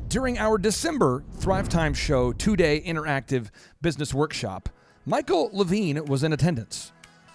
During our December Thrive Time Show 2-day interactive business workshop, Michael Levine was in attendance.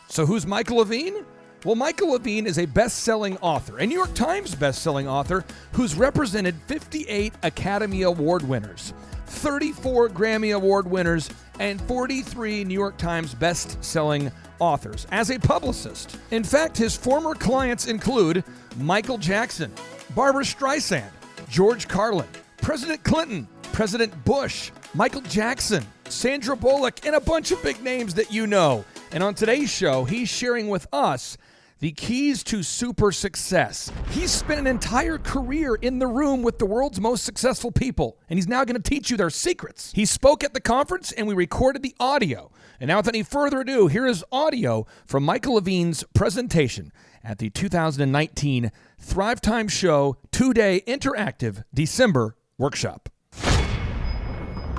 So who's Michael Levine? Well, Michael Levine is a best-selling author, a New York Times best-selling author who's represented 58 Academy Award winners, 34 Grammy Award winners, and 43 New York Times best-selling authors as a publicist. In fact, his former clients include Michael Jackson, Barbra Streisand, George Carlin, President Clinton, President Bush, Michael Jackson, Sandra Bullock, and a bunch of big names that you know. And on today's show, he's sharing with us the keys to super success. He's spent an entire career in the room with the world's most successful people, and he's now going to teach you their secrets. He spoke at the conference, and we recorded the audio. And now, without any further ado, here is audio from Michael Levine's presentation at the 2019 Thrive Time Show 2-day interactive December workshop.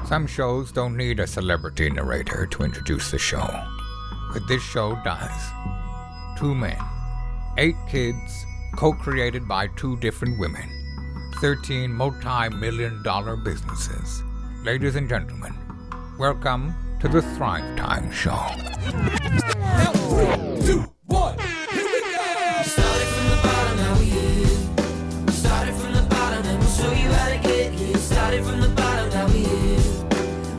Some shows don't need a celebrity narrator to introduce the show, but this show does. 2 men, 8 kids, co-created by 2 different women, 13 multi-million-dollar businesses. Ladies and gentlemen, welcome to the Thrive Time Show. Now, 3, 2, 1, here we go! Started from the bottom, now we here. Started from the bottom, and we'll show you how to get here. Started from the bottom, now we here.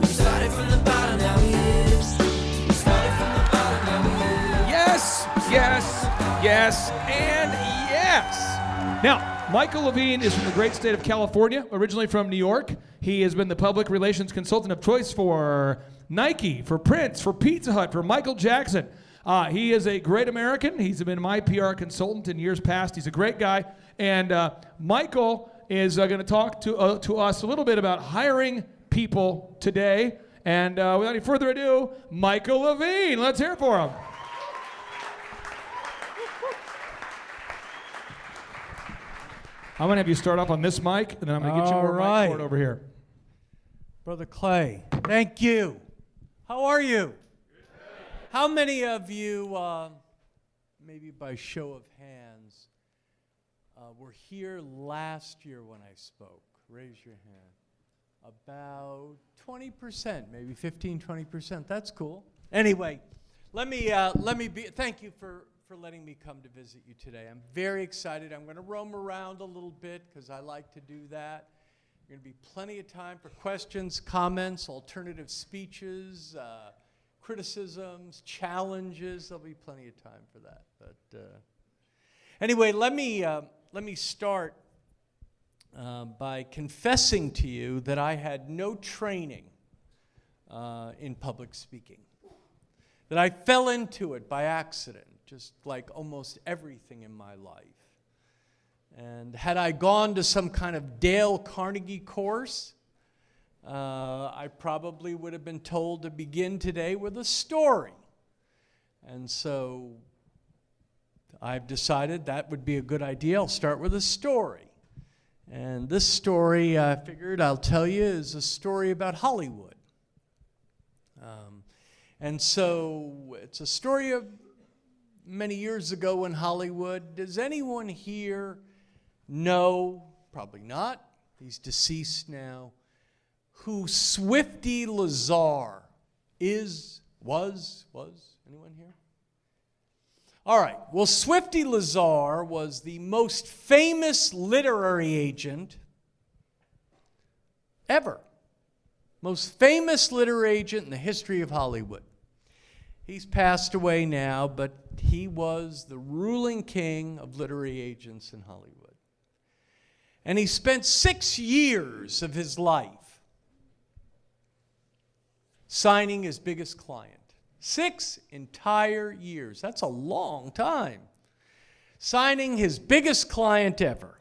Started from the bottom, now we here. Started from the bottom, now we here. Yes, yes, yes, and yes. Now, Michael Levine is from the great state of California, originally from New York. He has been the public relations consultant of choice for Nike, for Prince, for Pizza Hut, for Michael Jackson. He is a great American. He's been my PR consultant in years past. He's a great guy. And Michael is going to talk to us a little bit about hiring people today. And without any further ado, Michael Levine. Let's hear it for him. I'm going to have you start off on this mic, and then I'm going to get you more mic cord over here. Brother Clay, thank you. How are you? How many of you, maybe by show of hands, were here last year when I spoke? Raise your hand. About 20%, maybe 15, 20%. That's cool. Anyway, let me thank you for letting me come to visit you today. I'm very excited. I'm going to roam around a little bit because I like to do that. There's going to be plenty of time for questions, comments, alternative speeches, criticisms, challenges. There'll be plenty of time for that. But anyway, let me start by confessing to you that I had no training in public speaking, that I fell into it by accident, just like almost everything in my life. And had I gone to some kind of Dale Carnegie course, I probably would have been told to begin today with a story. And so I've decided that would be a good idea. I'll start with a story. And this story, I figured I'll tell you, is a story about Hollywood. And so it's a story of many years ago in Hollywood. Does anyone here know, probably not, he's deceased now, who Swifty Lazar was? Anyone here? All right, well, Swifty Lazar was the most famous literary agent ever. Most famous literary agent in the history of Hollywood. He's passed away now, but he was the ruling king of literary agents in Hollywood. And he spent 6 years of his life signing his biggest client. 6 entire years. That's a long time. Signing his biggest client ever.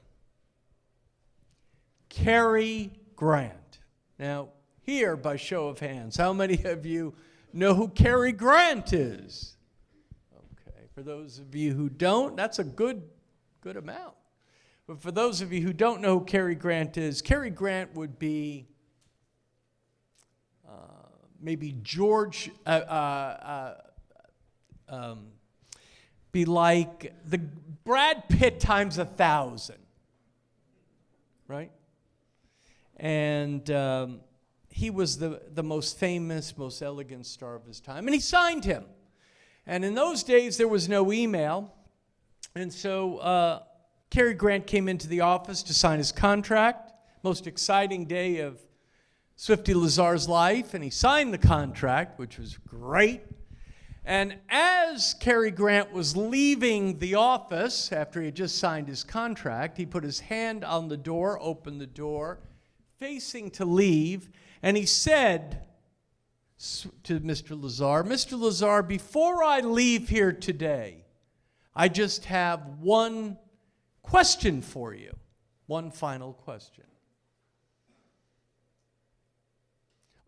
Cary Grant. Now, here, by show of hands, how many of you know who Cary Grant is? Okay, for those of you who don't, that's a good amount. But for those of you who don't know who Cary Grant is, Cary Grant would be maybe George, be like the Brad Pitt times 1,000, right? And he was the most famous, most elegant star of his time. And he signed him. And in those days, there was no email. And so Cary Grant came into the office to sign his contract. Most exciting day of Swifty Lazar's life. And he signed the contract, which was great. And as Cary Grant was leaving the office after he had just signed his contract, he put his hand on the door, opened the door, facing to leave, and he said to Mr. Lazar, before I leave here today, I just have one question for you, one final question.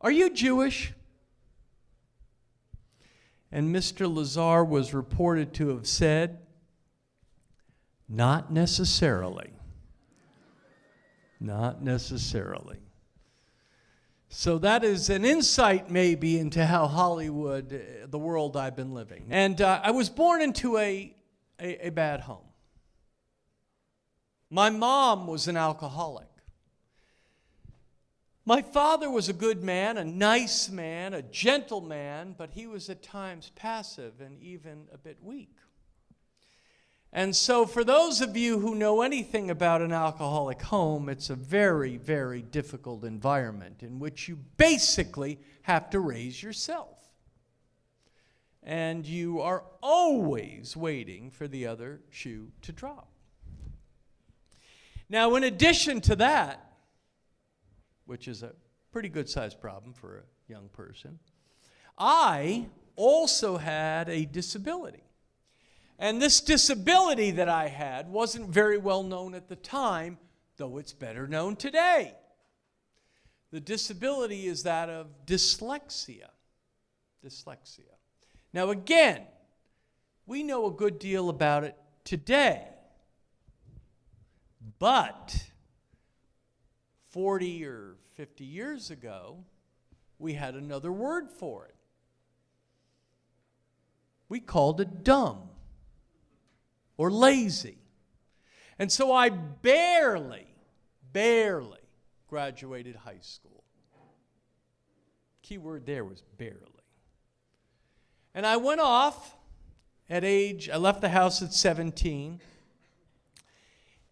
Are you Jewish? And Mr. Lazar was reported to have said, not necessarily. Not necessarily. So that is an insight maybe into how Hollywood, the world I've been living. And I was born into a bad home. My mom was an alcoholic. My father was a good man, a nice man, a gentle man, but he was at times passive and even a bit weak. And so for those of you who know anything about an alcoholic home, it's a very, very difficult environment in which you basically have to raise yourself. And you are always waiting for the other shoe to drop. Now, in addition to that, which is a pretty good-sized problem for a young person, I also had a disability. And this disability that I had wasn't very well known at the time, though it's better known today. The disability is that of dyslexia. Dyslexia. Now again, we know a good deal about it today, but 40 or 50 years ago, we had another word for it. We called it dumb or lazy. And so I barely graduated high school. Key word there was barely. And I went off I left the house at 17.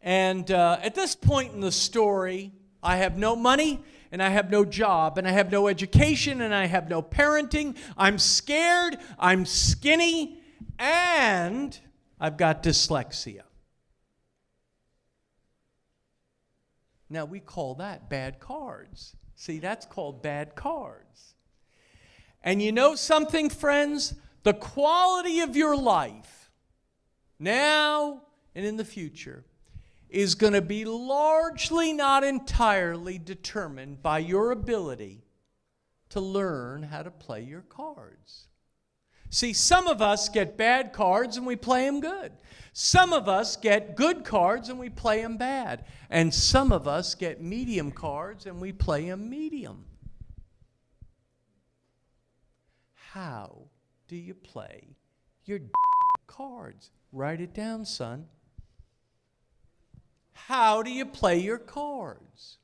And at this point in the story, I have no money, and I have no job, and I have no education, and I have no parenting. I'm scared, I'm skinny, and I've got dyslexia. Now, we call that bad cards. See, that's called bad cards. And you know something, friends? The quality of your life, now and in the future, is going to be largely, not entirely, determined by your ability to learn how to play your cards. See, some of us get bad cards and we play them good. Some of us get good cards and we play them bad. And some of us get medium cards and we play them medium. How do you play your cards? Write it down, son. How do you play your cards?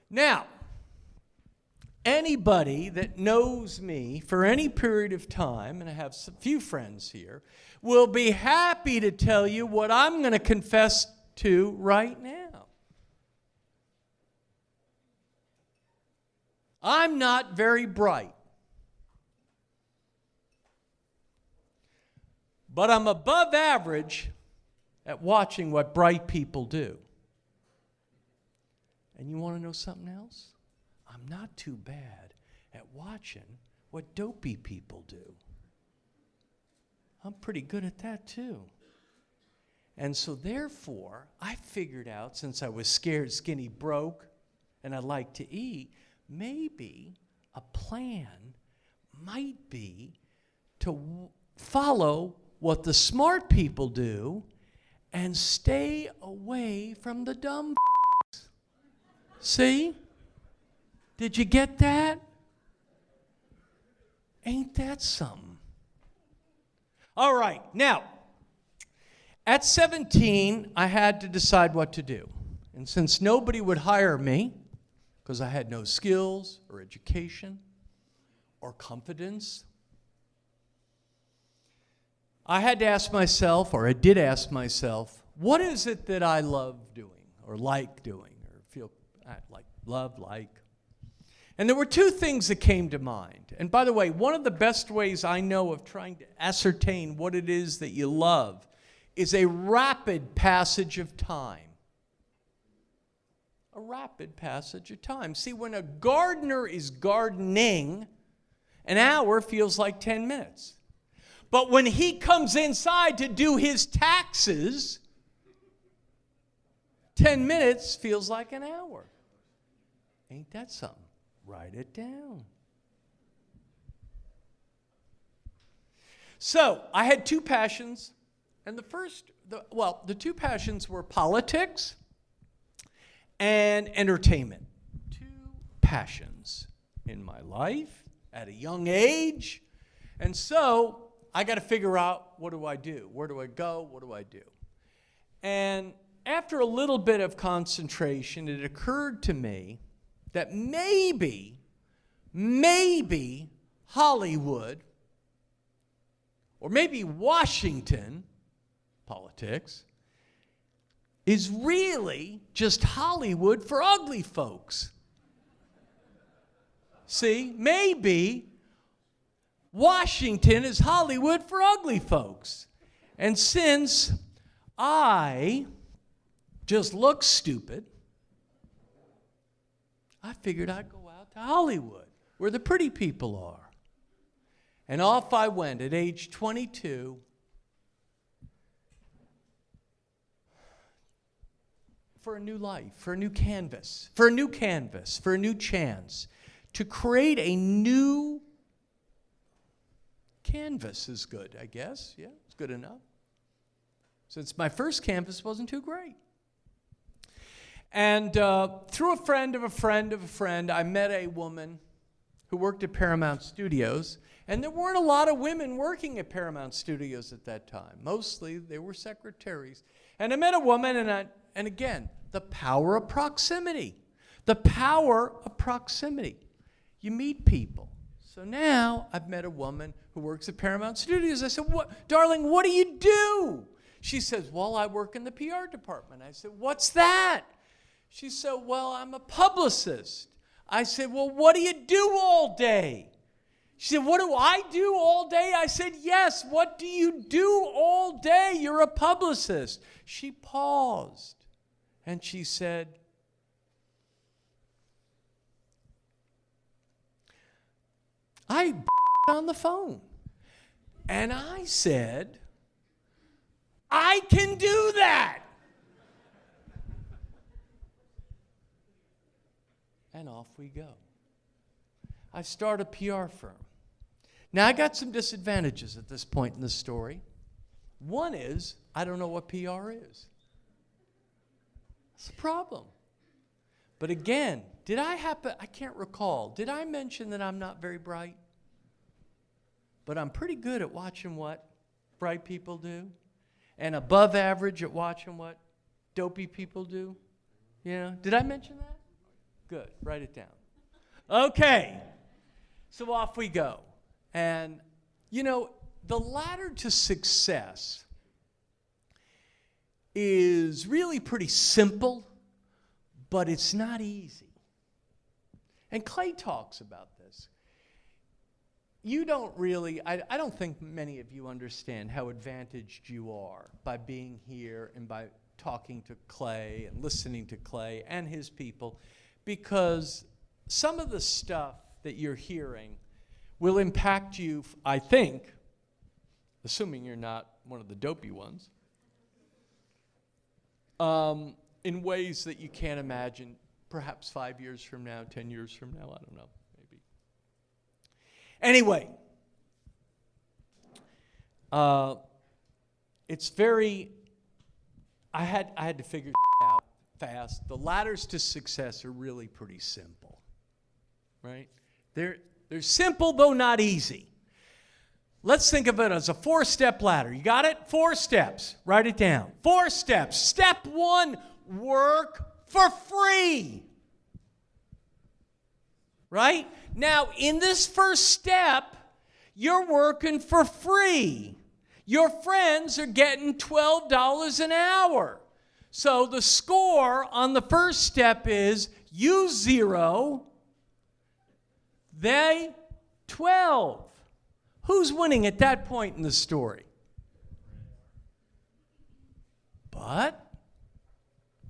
Now, anybody that knows me for any period of time, and I have a few friends here, will be happy to tell you what I'm going to confess to right now. I'm not very bright. But I'm above average at watching what bright people do. And you want to know something else? I'm not too bad at watching what dopey people do. I'm pretty good at that too. And so therefore, I figured out, since I was scared, skinny, broke, and I like to eat, maybe a plan might be to follow what the smart people do and stay away from the dumb. See? Did you get that? Ain't that something? All right, now, at 17, I had to decide what to do. And since nobody would hire me, because I had no skills or education or confidence, I had to ask myself, or I did ask myself, what is it that I love doing, or like doing, or feel like, love, like? And there were two things that came to mind. And by the way, one of the best ways I know of trying to ascertain what it is that you love is a rapid passage of time. A rapid passage of time. See, when a gardener is gardening, an hour feels like 10 minutes. But when he comes inside to do his taxes, 10 minutes feels like an hour. Ain't that something? Write it down. So, I had two passions. And the two passions were politics and entertainment. Two passions in my life at a young age. And so, I got to figure out, what do I do? Where do I go? What do I do? And after a little bit of concentration, it occurred to me that maybe Hollywood, or maybe Washington politics, is really just Hollywood for ugly folks. See, maybe Washington is Hollywood for ugly folks. And since I just look stupid, I figured I'd go out to Hollywood, where the pretty people are. And off I went at age 22 for a new life, for a new canvas, for a new chance to create a new canvas is good, I guess. Yeah, it's good enough. Since my first canvas wasn't too great. And through a friend of a friend of a friend, I met a woman who worked at Paramount Studios. And there weren't a lot of women working at Paramount Studios at that time. Mostly, they were secretaries. And I met a woman, and again, the power of proximity. The power of proximity. You meet people. So now, I've met a woman who works at Paramount Studios. I said, darling, what do you do? She says, well, I work in the PR department. I said, what's that? She said, well, I'm a publicist. I said, well, what do you do all day? She said, what do I do all day? I said, yes, what do you do all day? You're a publicist. She paused, and she said, I on the phone. And I said, I can do that. And off we go. I start a PR firm. Now, I got some disadvantages at this point in the story. One is, I don't know what PR is. That's a problem. But again, I can't recall, did I mention that I'm not very bright? But I'm pretty good at watching what bright people do, and above average at watching what dopey people do. You know, did I mention that? Good, write it down. Okay, so off we go. And, you know, the ladder to success is really pretty simple, but it's not easy. And Clay talks about this. You don't really, I don't think many of you understand how advantaged you are by being here and by talking to Clay and listening to Clay and his people, because some of the stuff that you're hearing will impact you, I think, assuming you're not one of the dopey ones, in ways that you can't imagine, perhaps 5 years from now, 10 years from now, I don't know, maybe. Anyway, it's very, I had to figure out fast. The ladders to success are really pretty simple, right? They're simple, though not easy. Let's think of it as a 4-step ladder. You got it? 4 steps. Write it down. 4 steps. Step 1, work for free. Right? Now, in this first step, you're working for free. Your friends are getting $12 an hour. So the score on the first step is you 0, they 12. Who's winning at that point in the story? But,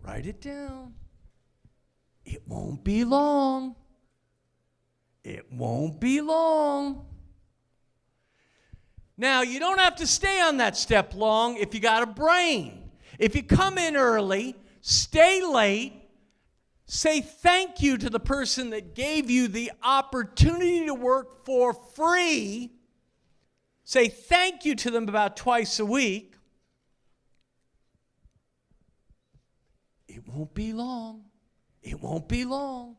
write it down. It won't be long. It won't be long. Now, you don't have to stay on that step long if you got a brain. If you come in early, stay late, say thank you to the person that gave you the opportunity to work for free. Say thank you to them about twice a week. It won't be long. It won't be long.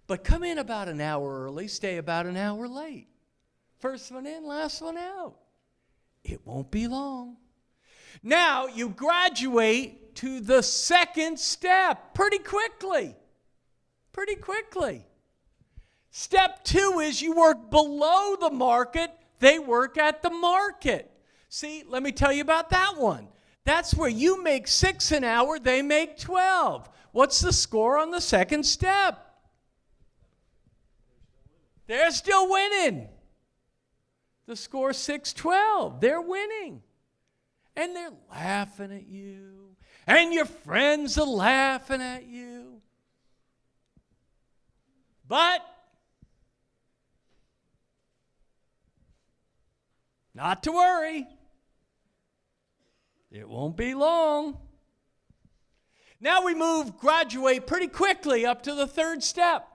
But come in about an hour early, stay about an hour late. First one in, last one out. It won't be long. Now you graduate to the second step pretty quickly. Pretty quickly. Step 2 is you work below the market, they work at the market. See, let me tell you about that one. That's where you make 6 an hour, they make 12. What's the score on the second step? They're still winning. The score 6-12. They're winning. And they're laughing at you. And your friends are laughing at you. But not to worry. It won't be long. Now we graduate pretty quickly up to the third step.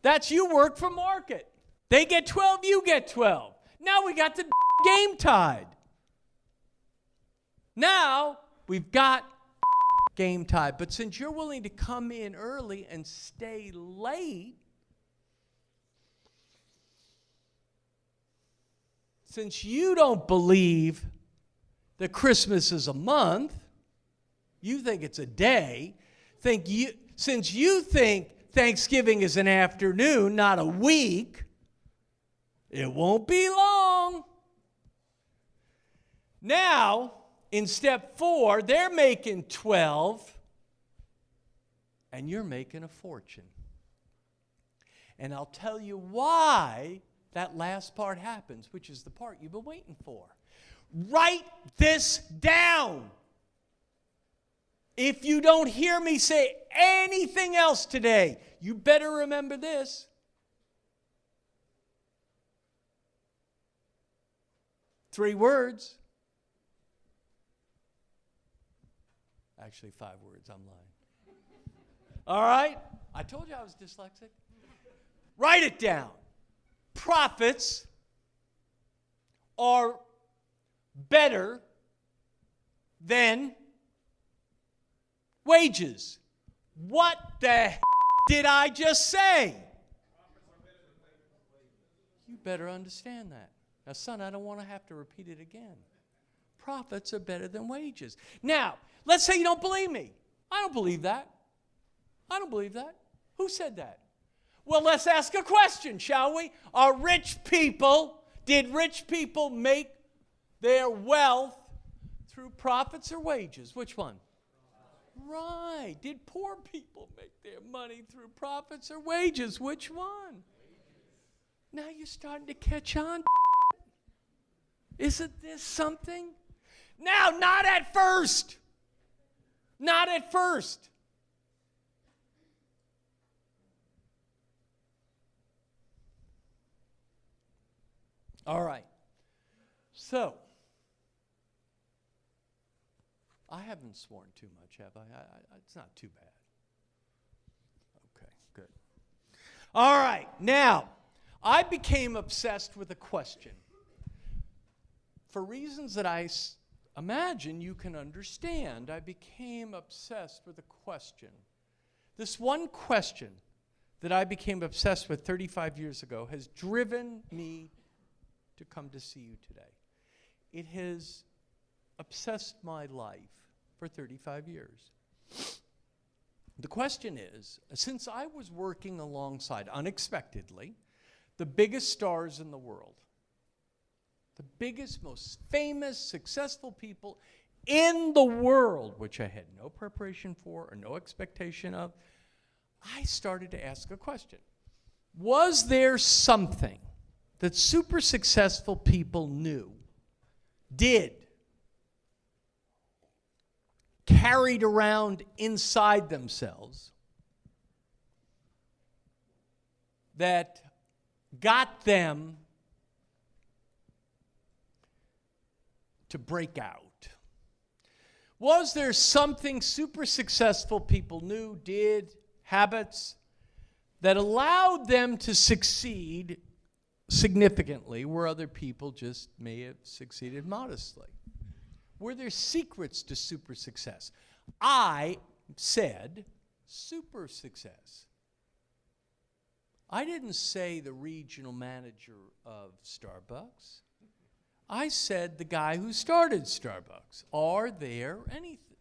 That's you work for market. They get 12, you get 12. Now we got the game tied. Now we've got game tied. But since you're willing to come in early and stay late, since you don't believe that Christmas is a month, you think it's a day, since you think Thanksgiving is an afternoon, not a week, it won't be long. Now, in step 4, they're making 12, and you're making a fortune. And I'll tell you why that last part happens, which is the part you've been waiting for. Write this down. If you don't hear me say anything else today, you better remember this. Three words. Actually, 5 words. I'm lying. All right? I told you I was dyslexic. Write it down. Profits are better than wages. What the did I just say? You better understand that. Now, son, I don't want to have to repeat it again. Profits are better than wages. Now, let's say you don't believe me. I don't believe that. I don't believe that. Who said that? Well, let's ask a question, shall we? Did rich people make their wealth through profits or wages? Which one? Right. Did poor people make their money through profits or wages? Which one? Now you're starting to catch on. Isn't this something? Now, not at first. Not at first. All right. So, I haven't sworn too much, have I? It's not too bad. Okay, good. All right. Now, I became obsessed with a question. For reasons that I imagine you can understand, I became obsessed with a question. This one question that I became obsessed with 35 years ago has driven me to come to see you today. It has obsessed my life for 35 years. The question is, since I was working alongside, unexpectedly, the biggest stars in the world, the biggest, most famous, successful people in the world, which I had no preparation for or no expectation of, I started to ask a question. Was there something that super successful people carried around inside themselves, that got them to break out? Was there something super successful people knew, did, habits, that allowed them to succeed significantly where other people just may have succeeded modestly? Were there secrets to super success? I said super success. I didn't say the regional manager of Starbucks. I said the guy who started Starbucks. Are there anything?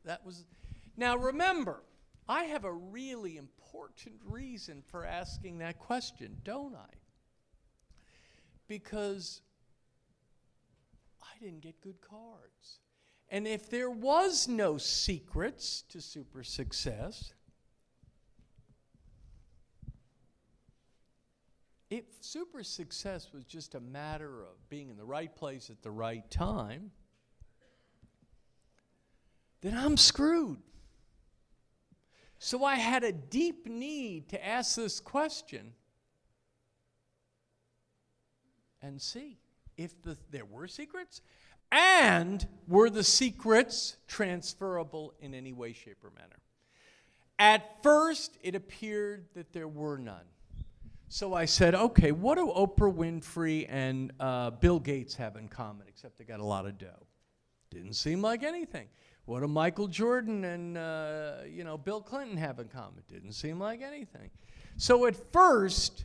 Now remember, I have a really important reason for asking that question, don't I? Because I didn't get good cards. And if there was no secrets to super success, if super success was just a matter of being in the right place at the right time, then I'm screwed. So I had a deep need to ask this question and see if there were secrets, and were the secrets transferable in any way, shape, or manner. At first, it appeared that there were none. So I said, okay, what do Oprah Winfrey and Bill Gates have in common, except they got a lot of dough? Didn't seem like anything. What do Michael Jordan and Bill Clinton have in common? Didn't seem like anything. So at first,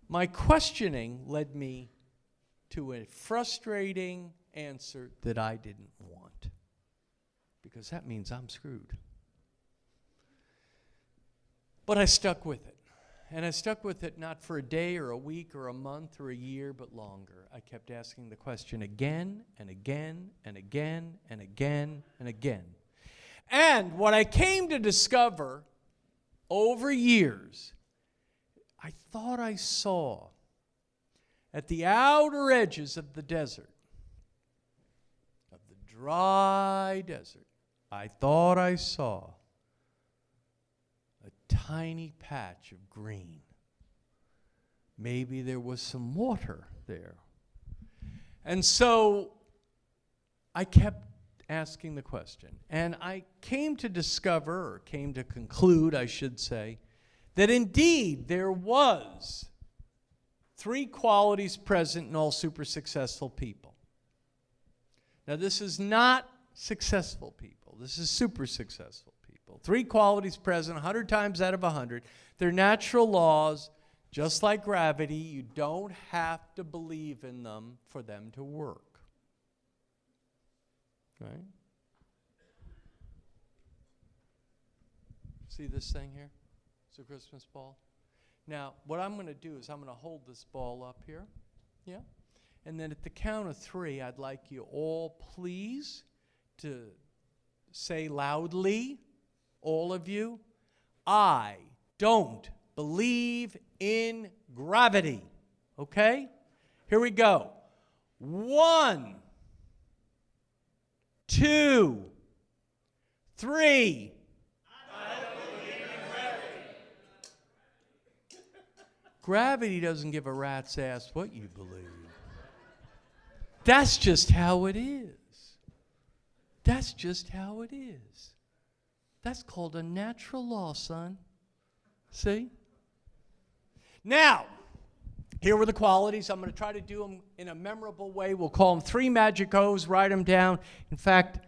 my questioning led me to a frustrating answer that I didn't want, because that means I'm screwed. But I stuck with it. And I stuck with it not for a day or a week or a month or a year, but longer. I kept asking the question again and again and again and again and again. And what I came to discover over years, I thought I saw at the outer edges of the desert, of the dry desert, I thought I saw a tiny patch of green. Maybe there was some water there. And so I kept asking the question. And I came to discover, or came to conclude, I should say, that indeed there was 3 qualities present in all super successful people. Now, this is not successful people. This is super successful people. 3 qualities present 100 times out of 100. They're natural laws, just like gravity. You don't have to believe in them for them to work. Right? See this thing here? It's a Christmas ball. Now, what I'm going to do is I'm going to hold this ball up here. Yeah? And then at the count of 3, I'd like you all, please, to say loudly, all of you, I don't believe in gravity. Okay? Here we go. 1, 2, 3. Gravity doesn't give a rat's ass what you believe. That's just how it is. That's just how it is. That's called a natural law, son. See? Now, here were the qualities. I'm going to try to do them in a memorable way. We'll call them 3 magic O's, write them down. In fact,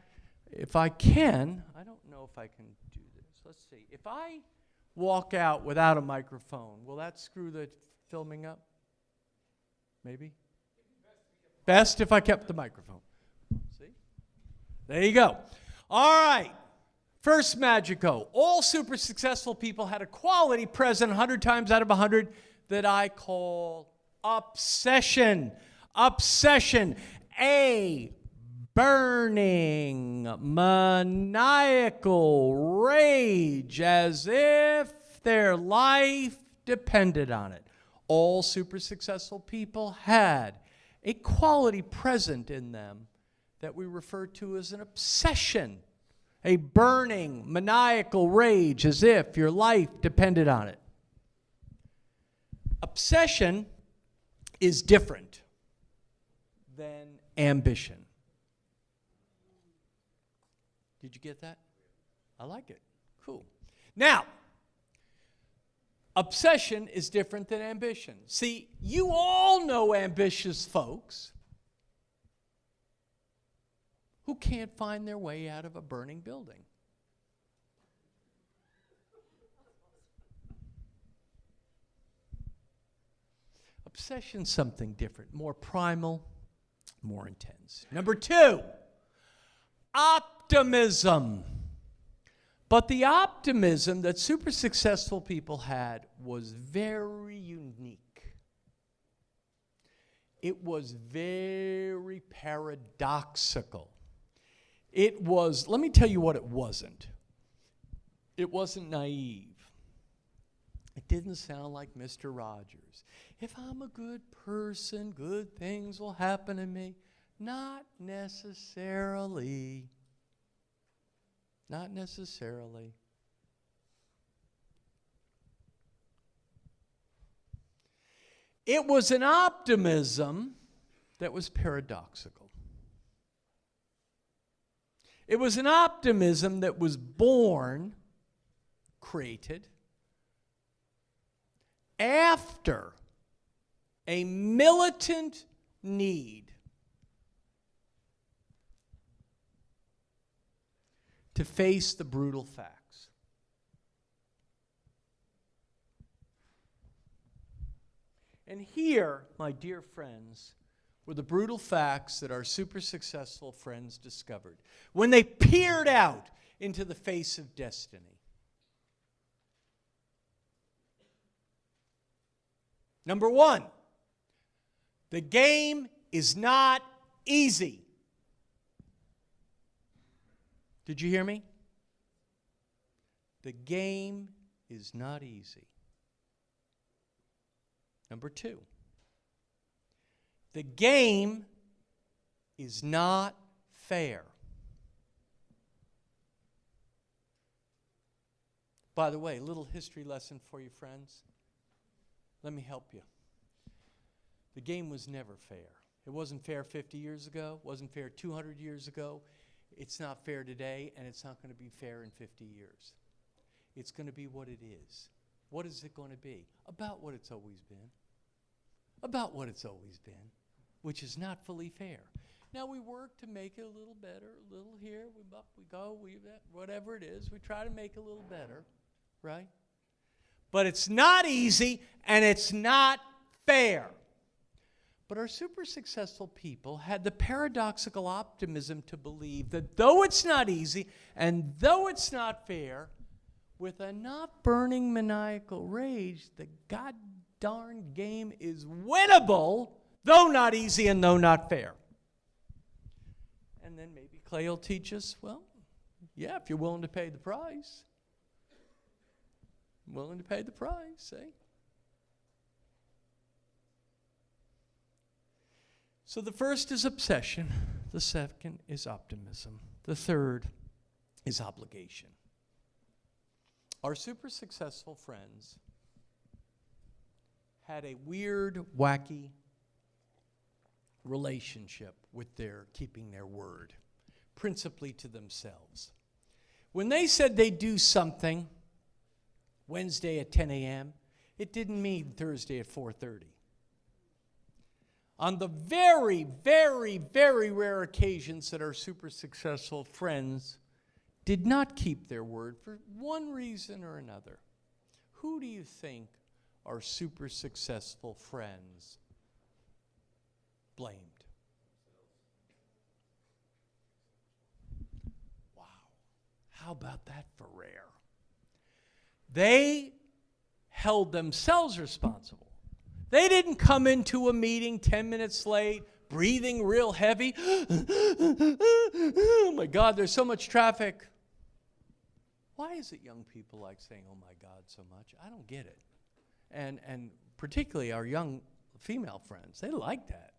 if I can, I don't know if I can do this. Let's see. If I walk out without a microphone, will that screw the filming up? Maybe? Best if I kept the microphone. See? There you go. All right. First Magico. All super successful people had a quality present 100 times out of 100 that I call obsession. Obsession. A burning, maniacal rage as if their life depended on it. All super successful people had a quality present in them that we refer to as an obsession. A burning, maniacal rage as if your life depended on it. Obsession is different than ambition. Did you get that? I like it. Cool. Now, obsession is different than ambition. See, you all know ambitious folks who can't find their way out of a burning building. Obsession's something different, more primal, more intense. Number 2, optimism. But the optimism that super successful people had was very unique. It was very paradoxical. It was, let me tell you what it wasn't. It wasn't naive. It didn't sound like Mr. Rogers. If I'm a good person, good things will happen to me. Not necessarily. Not necessarily. It was an optimism that was paradoxical. It was an optimism that was born, created, after a militant need to face the brutal facts. And here, my dear friends, were the brutal facts that our super successful friends discovered when they peered out into the face of destiny. Number 1, the game is not easy. Did you hear me? The game is not easy. Number 2, the game is not fair. By the way, a little history lesson for you, friends. Let me help you. The game was never fair. It wasn't fair 50 years ago, wasn't fair 200 years ago. It's not fair today, and it's not going to be fair in 50 years. It's going to be what it is. What is it going to be? About what it's always been. About what it's always been, which is not fully fair. Now we work to make it a little better, a little here, we up, we go, whatever it is, we try to make it a little better, right? But it's not easy, and it's not fair. But our super successful people had the paradoxical optimism to believe that though it's not easy, and though it's not fair, with a not burning maniacal rage, the god-darn game is winnable, though not easy and though not fair. And then maybe Clay will teach us, well, yeah, if you're willing to pay the price. Willing to pay the price, eh? So the first is obsession. The second is optimism. The third is obligation. Our super successful friends had a weird, wacky relationship with their keeping their word, principally to themselves. When they said they'd do something Wednesday at 10 a.m., it didn't mean Thursday at 4:30. On the very, very, very rare occasions that our super successful friends did not keep their word for one reason or another, who do you think our super successful friends blamed? Wow. How about that for rare? They held themselves responsible. They didn't come into a meeting 10 minutes late, breathing real heavy. Oh my God, there's so much traffic. Why is it young people like saying, oh my God, so much? I don't get it. And particularly our young female friends, they like that.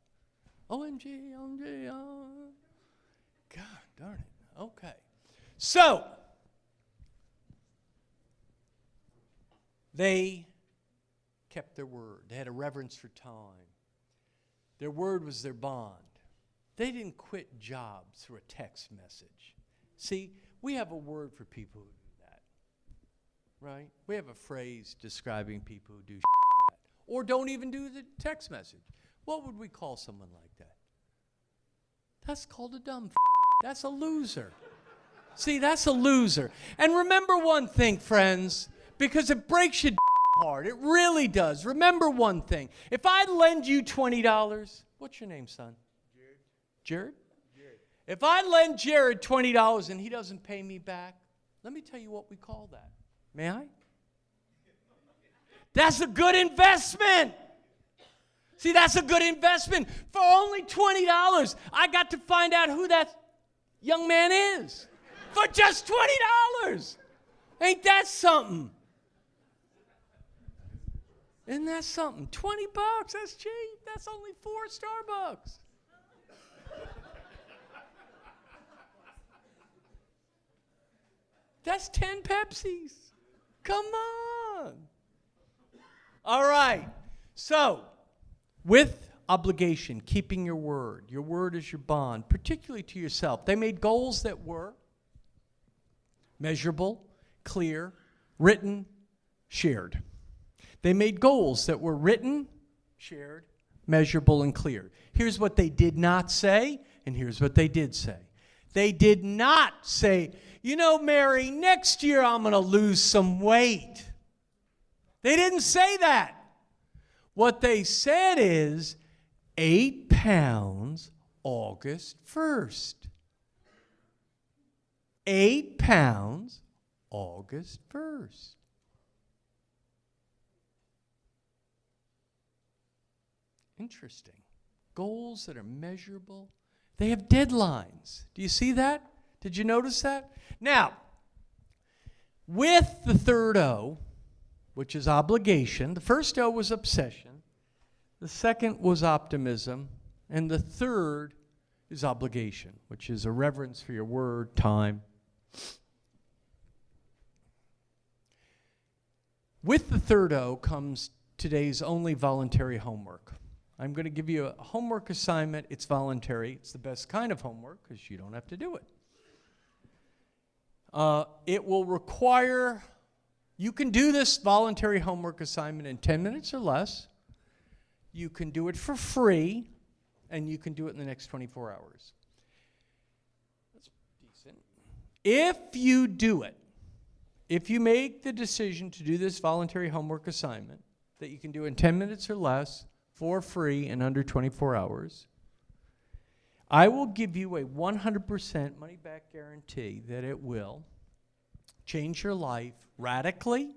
OMG, OMG, oh. God darn it. Okay. So, they kept their word. They had a reverence for time. Their word was their bond. They didn't quit jobs through a text message. See, we have a word for people who do that, right? We have a phrase describing people who do that, or don't even do the text message. What would we call someone like that? That's called a dumb That's a loser. See, that's a loser. And remember one thing, friends, because it breaks your heart. It really does. Remember one thing. If I lend you $20, what's your name, son? Jared? Jared? If I lend Jared $20 and he doesn't pay me back, let me tell you what we call that. May I? That's a good investment. See, that's a good investment. For only $20, I got to find out who that young man is. For just $20. Ain't that something? Isn't that something? $20, that's cheap. That's only 4 Starbucks. That's 10 Pepsis. Come on. All right. So, with obligation, keeping your word is your bond, particularly to yourself. They made goals that were measurable, clear, written, shared. They made goals that were written, shared, measurable, and clear. Here's what they did not say, and here's what they did say. They did not say, you know, Mary, next year I'm going to lose some weight. They didn't say that. What they said is 8 pounds August 1st. 8 pounds August 1st. Interesting. Goals that are measurable. They have deadlines. Do you see that? Did you notice that? Now, with the third O, which is obligation, the first O was obsession, the second was optimism, and the third is obligation, which is a reverence for your word, time. With the third O comes today's only voluntary homework. I'm going to give you a homework assignment. It's voluntary. It's the best kind of homework because you don't have to do it. It will require, you can do this voluntary homework assignment in 10 minutes or less. You can do it for free, and you can do it in the next 24 hours. That's decent. If you do it, if you make the decision to do this voluntary homework assignment that you can do in 10 minutes or less, for free in under 24 hours, I will give you a 100% money-back guarantee that it will change your life radically,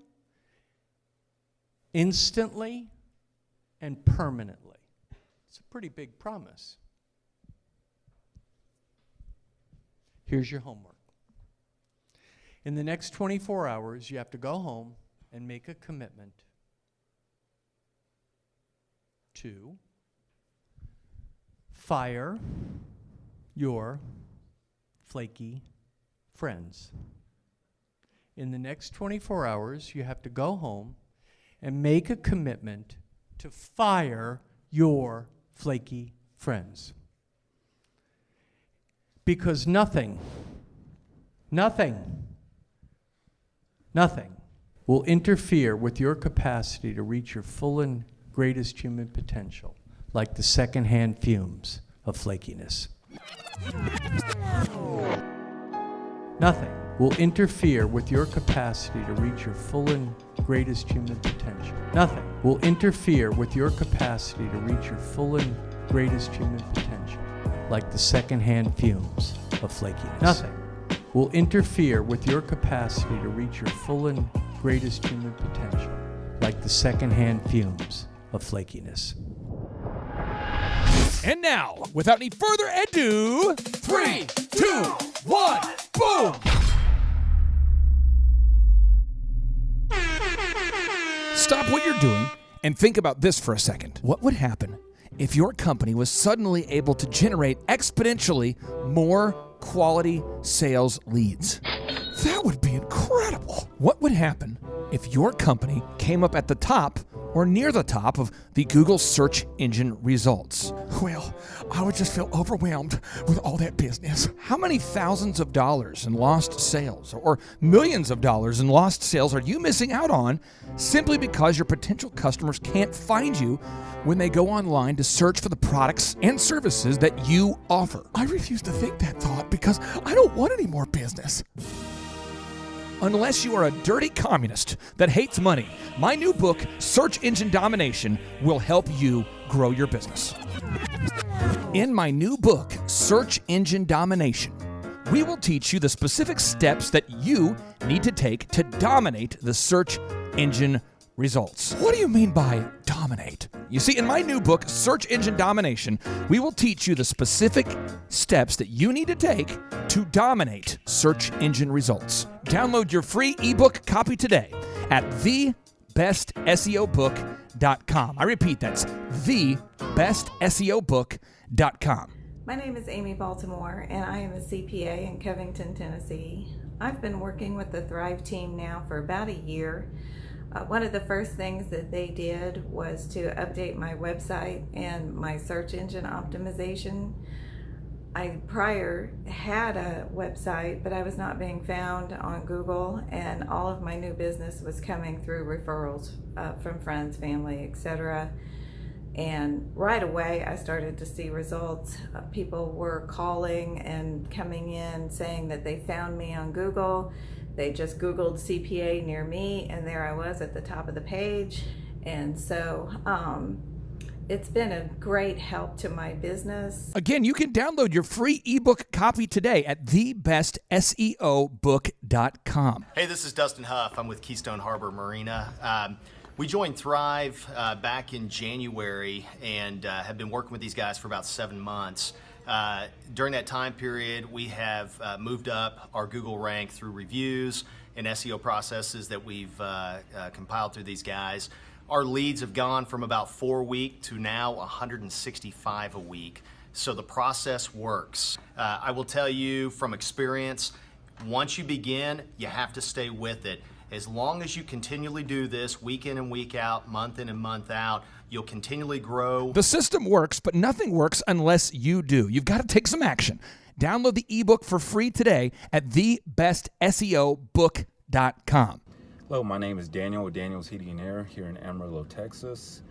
instantly, and permanently. It's a pretty big promise. Here's your homework. In the next 24 hours, you have to go home and make a commitment to fire your flaky friends. In the next 24 hours, you have to go home and make a commitment to fire your flaky friends. Because nothing will interfere with your capacity to reach your full and greatest human potential, like the secondhand fumes of flakiness. Nothing will interfere with your capacity to reach your full and greatest human potential. Nothing will interfere with your capacity to reach your full and greatest human potential, like the secondhand fumes of flakiness. Nothing will interfere with your capacity to reach your full and greatest human potential, like the secondhand fumes of flakiness. And now, without any further ado, 3, 2, 1, boom! Stop what you're doing and think about this for a second. What would happen if your company was suddenly able to generate exponentially more quality sales leads? That would be incredible. What would happen if your company came up at the top or near the top of the Google search engine results? Well, I would just feel overwhelmed with all that business. How many thousands of dollars in lost sales or millions of dollars in lost sales are you missing out on simply because your potential customers can't find you when they go online to search for the products and services that you offer? I refuse to think that thought because I don't want any more business. Unless you are a dirty communist that hates money, my new book, Search Engine Domination, will help you grow your business. In my new book, Search Engine Domination, we will teach you the specific steps that you need to take to dominate the search engine results. What do you mean by dominate? You see, in my new book, Search Engine Domination, we will teach you the specific steps that you need to take to dominate search engine results. Download your free ebook copy today at thebestseobook.com. I repeat, that's thebestseobook.com. My name is Amy Baltimore, and I am a CPA in Covington, Tennessee. I've been working with the Thrive team now for about a year. One of the first things that they did was to update my website and my search engine optimization. I prior had a website, but I was not being found on Google, and all of my new business was coming through referrals from friends, family, etc. And right away, I started to see results. People were calling and coming in saying that they found me on Google. They just Googled CPA near me, and there I was at the top of the page. And so it's been a great help to my business. Again, you can download your free ebook copy today at thebestseobook.com. Hey, this is Dustin Huff. I'm with Keystone Harbor Marina. We joined Thrive back in January and have been working with these guys for about 7 months. During that time period, we have moved up our Google rank through reviews and SEO processes that we've compiled through these guys. Our leads have gone from about 4 a week to now 165 a week. So the process works. I will tell you from experience, once you begin, you have to stay with it. As long as you continually do this week in and week out, month in and month out, you'll continually grow. The system works, but nothing works unless you do. You've got to take some action. Download the ebook for free today at thebestseobook.com. Hello, my name is Daniel with Daniel's Heating and Air here in Amarillo, Texas.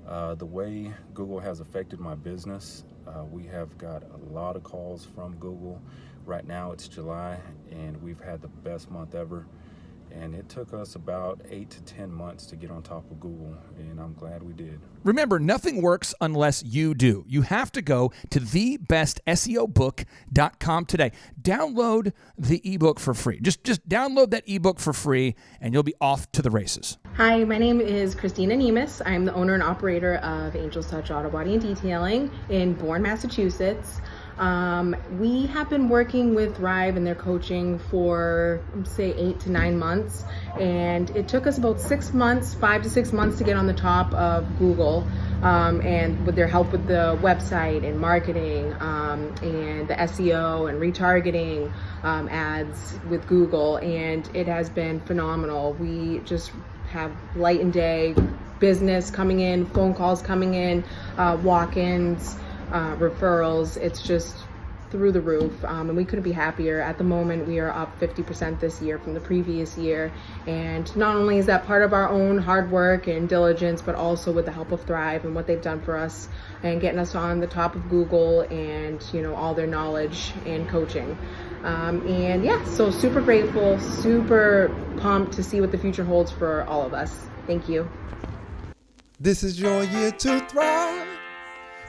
The way Google has affected my business, we have got a lot of calls from Google. Right now it's July, and we've had the best month ever. And it took us about 8 to 10 months to get on top of Google, and I'm glad we did. Remember, nothing works unless you do. You have to go to thebestseobook.com today. Download the ebook for free. Just download that ebook for free, and you'll be off to the races. Hi, my name is Christina Nemus. I'm the owner and operator of Angel's Touch Auto Body and Detailing in Bourne, Massachusetts. We have been working with Thrive and their coaching for, say, 8 to 9 months, and it took us about 6 months, 5 to 6 months to get on the top of Google, and with their help with the website and marketing, and the SEO and retargeting ads with Google, and it has been phenomenal. We just have light and day business coming in, phone calls coming in, walk-ins, referrals. It's just through the roof, and we couldn't be happier. At the moment, we are up 50% this year from the previous year, and not only is that part of our own hard work and diligence, but also with the help of Thrive and what they've done for us and getting us on the top of Google and, you know, all their knowledge and coaching. And yeah, so super grateful, super pumped to see what the future holds for all of us. Thank you. This is your year to thrive.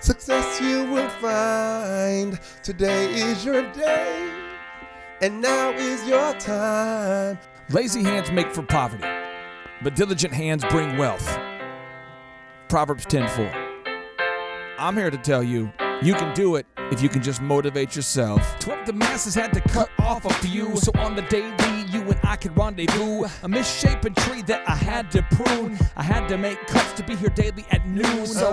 Success you will find. Today is your day. and now is your time. Lazy hands make for poverty, but diligent hands bring wealth. Proverbs 10:4. I'm here to tell you, you can do it if you can just motivate yourself. 12 the masses had to cut off a few, so on the daily you and I could rendezvous. A misshapen tree that I had to prune. I had to make cuts to be here daily at noon. So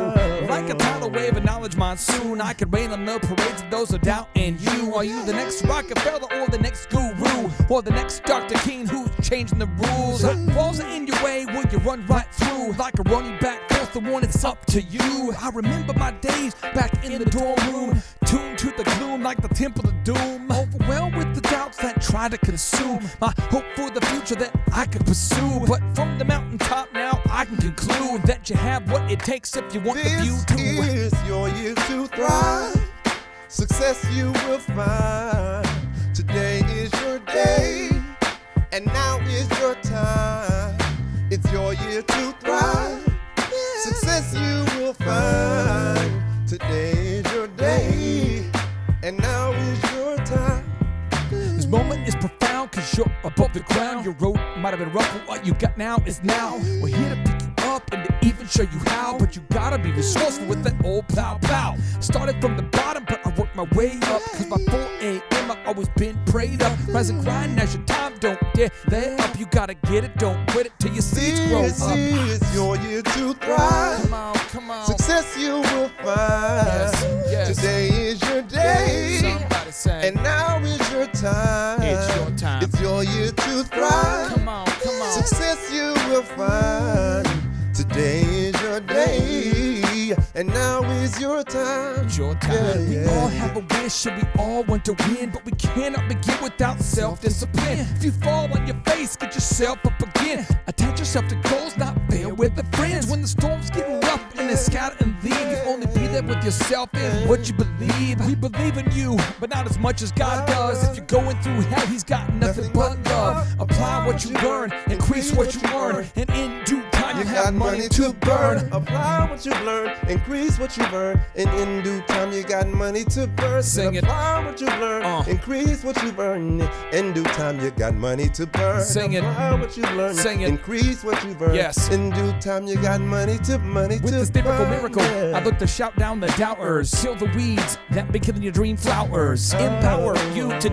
like a tidal wave of knowledge monsoon, I could rain on the parades of those who doubt in you. Are you the next Rockefeller or the next guru? Or the next Dr. King who's changing the rules? Walls are in your way, will you run right through? Like a running back, forth the one, it's up to you. I remember my days back in the dorm room, tuned to the gloom like the temple of doom, overwhelmed with the doubts that try to consume my hope for the future that I could pursue. But from the mountaintop now I can conclude that you have what it takes if you want the view to This is your year to thrive. Success you will find. Today is your day, and now is your time. It's your year to thrive. Success you will find. Today is your day, and now is your time. This moment is profound cause you're above the ground. Your road might have been rough, but what you got now is now. We're here to pick you up and to even show you how, but you gotta be resourceful with that old plow. Started from the bottom, but I worked my way up, cause by 4 a.m. I've always been prayed up. Rise and grind, now's your time, don't dare let up. You gotta get it, don't quit it till your seeds grow This up. is your year to thrive. Come on. Success you will find. Yes. Today is your day, Somebody say, and now is your time. it's your time. It's your year to thrive. Come on. Success you will find. Today is your day, and now is your time. It's your time. We all have a wish and we all want to win, but we cannot begin without self-discipline. If you fall on your face, get yourself up again. Attach yourself to goals, not fair with the friends. When the storms get rough and it's scatter and leave, you only be there with yourself and what you believe. We believe in you, but not as much as God does. If you're going through hell, he's got nothing but love. Apply what you learn, increase what you earn, and in due time You you got have money to burn. Apply what you learn, increase what you burn, and in due time you got money to burn. Sing it. Apply what you learn, increase what you burn, in due time you got money to burn. Sing it. Apply what you learn, Sing it. increase what you burn. Yes. In due time you got money to With to this lyrical burn. miracle, Yeah. I look to shout down the doubters, kill the weeds that be killing your dream flowers, empower you to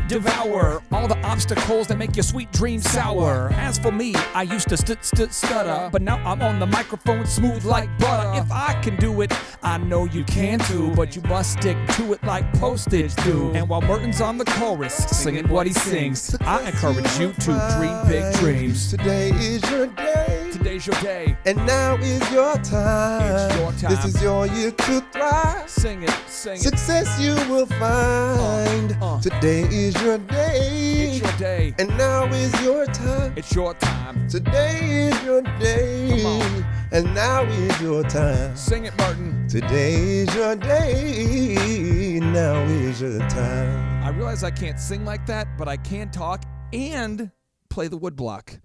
devour all the obstacles that make your sweet dreams sour. As for me, I used to stutter, but now I'm on the microphone smooth like butter. If I can do it, I know you can too, but you must stick to it like postage do. And while Merton's on the chorus, singing what he sings, I encourage you to dream big dreams. Today is your day, Today's your day. and now is your time. It's your time. This is your year to thrive. Sing it. Success you will find. Today is your day, It's your day. and now is your time. It's your time. Today is your day, Come on. and now is your time. Sing it, Martin. Today is your day, now is your time. I realize I can't sing like that, but I can talk and play the woodblock.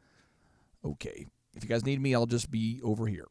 Okay. If you guys need me, I'll just be over here.